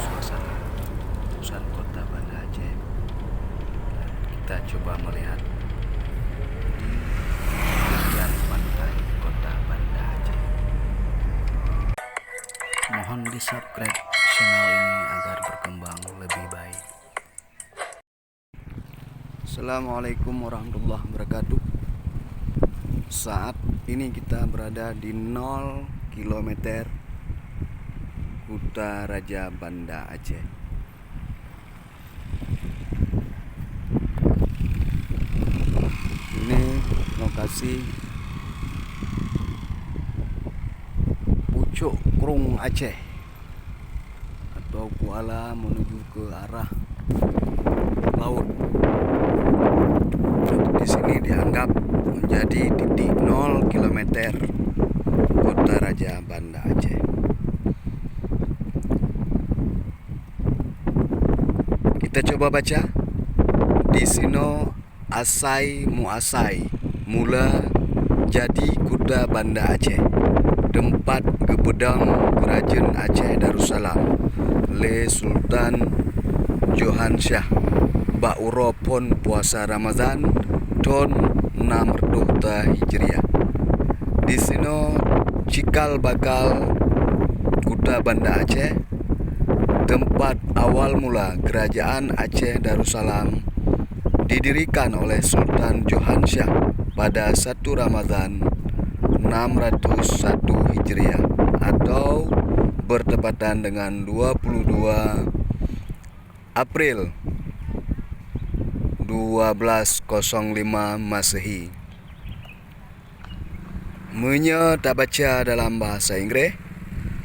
suasana pusat kota Banda Aceh. Kita coba melihat di bagian pantai kota Banda Aceh. Mohon di subscribe channel ini agar berkembang lebih baik. Assalamualaikum warahmatullahi wabarakatuh. Saat ini kita berada di 0 km Kuta Raja Banda Aceh. Ini lokasi pucuk Krung Aceh atau Kuala menuju ke arah laut. Di sini dianggap menjadi titik 0 km Kota Raja Banda Aceh. Kita coba baca. Di sino asai muasai mula jadi Kuta Banda Aceh, tempat gepedang Kerajaan Aceh Darussalam le Sultan Johan Shah Ba'uro pon puasa Ramadan tahun 600 Hijriah. Di sino cikal bakal Kuta Banda Aceh, tempat awal mula Kerajaan Aceh Darussalam didirikan oleh Sultan Johan Shah pada 1 Ramadan 601 Hijriah atau bertepatan dengan 22 April 1205 Masehi. Tak baca dalam bahasa Inggris.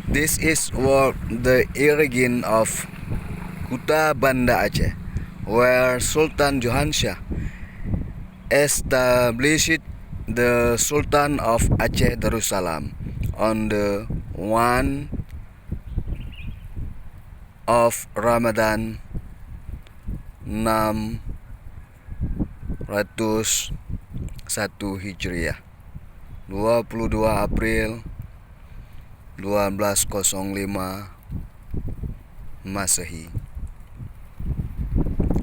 This is what the origin of Kuta Banda Aceh, where Sultan Johan Shah established the Sultan of Aceh Darussalam on the 1 of Ramadan 601 Hijriah, 22 April 1205 Masehi.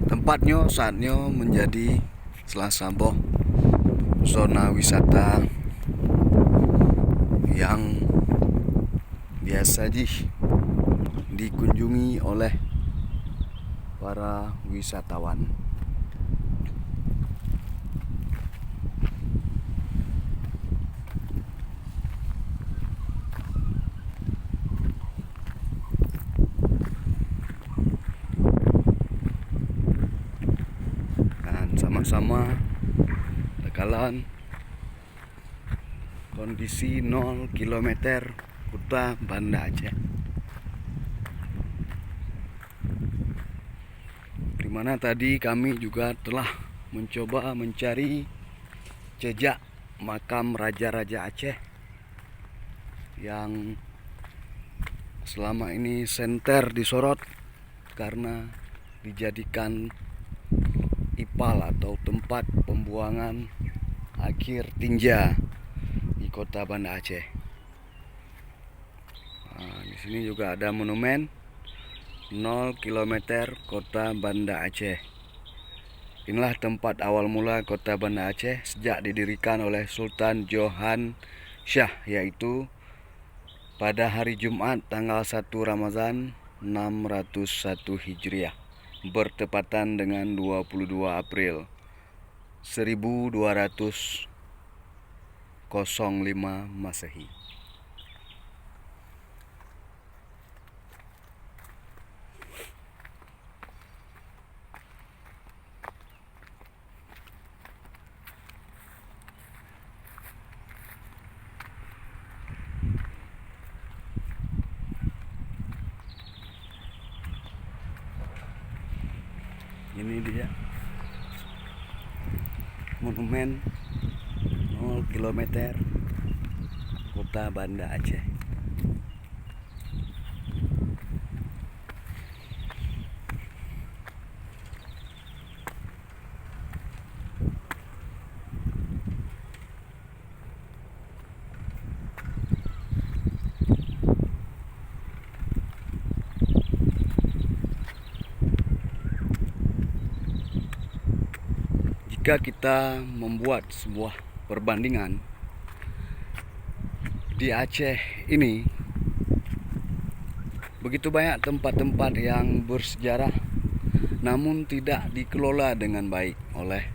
Tempatnya saatnya menjadi salah satu zona wisata yang biasa dikunjungi oleh para wisatawan. Sama-sama tekalan kondisi 0 km Kuta Banda Aceh, dimana tadi kami juga telah mencoba mencari jejak makam raja-raja Aceh yang selama ini senter disorot karena dijadikan ipal atau tempat pembuangan akhir tinja di Kota Banda Aceh. Di sini juga ada monumen 0 km Kota Banda Aceh. Inilah tempat awal mula Kota Banda Aceh sejak didirikan oleh Sultan Johan Shah, yaitu pada hari Jumat tanggal 1 Ramadan 601 Hijriah, bertepatan dengan 22 April 1205 Masehi. Ini dia monumen 0 km Kota Banda Aceh. jika kita membuat sebuah perbandingan di Aceh ini, begitu banyak tempat-tempat yang bersejarah namun tidak dikelola dengan baik oleh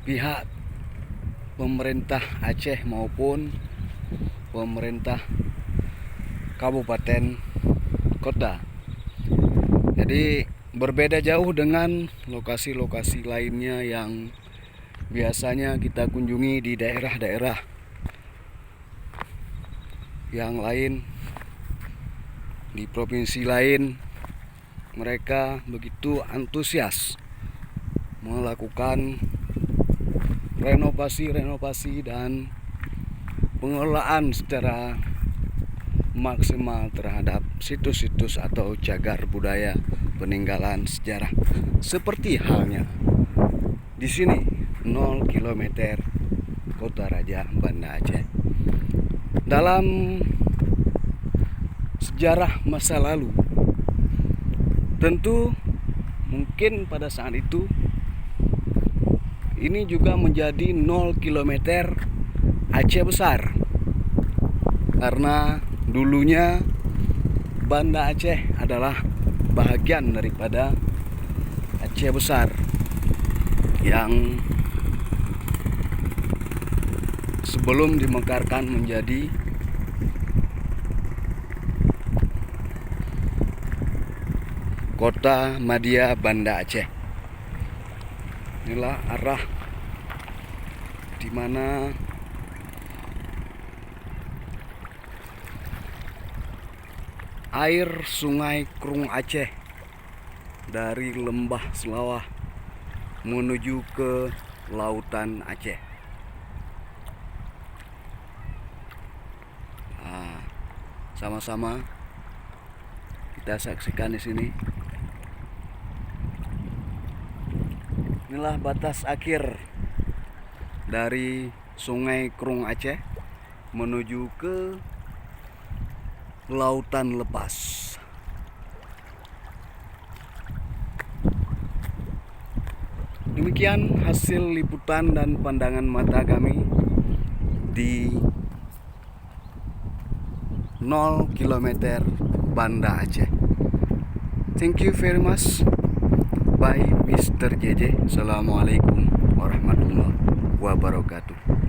pihak pemerintah Aceh maupun pemerintah kabupaten kota. Jadi berbeda jauh dengan lokasi-lokasi lainnya yang biasanya kita kunjungi di daerah-daerah yang lain, di provinsi lain. Mereka begitu antusias melakukan renovasi dan pengelolaan secara maksimal terhadap situs-situs atau cagar budaya peninggalan sejarah, seperti halnya di sini 0 km Kota Raja Banda Aceh. Dalam sejarah masa lalu, tentu mungkin pada saat itu ini juga menjadi 0 km Aceh besar, karena dulunya Banda Aceh adalah bahagian daripada Aceh besar yang sebelum dimekarkan menjadi Kota Madya Banda Aceh. Inilah arah di mana air Sungai Krung Aceh dari lembah Selawah menuju ke lautan Aceh. Sama-sama kita saksikan di sini. Inilah batas akhir dari Sungai Krung Aceh menuju ke lautan lepas. Demikian hasil liputan dan pandangan mata kami di 0 km Banda Aceh. Thank you very much. Bye Mr. JJ. Assalamualaikum warahmatullahi wabarakatuh.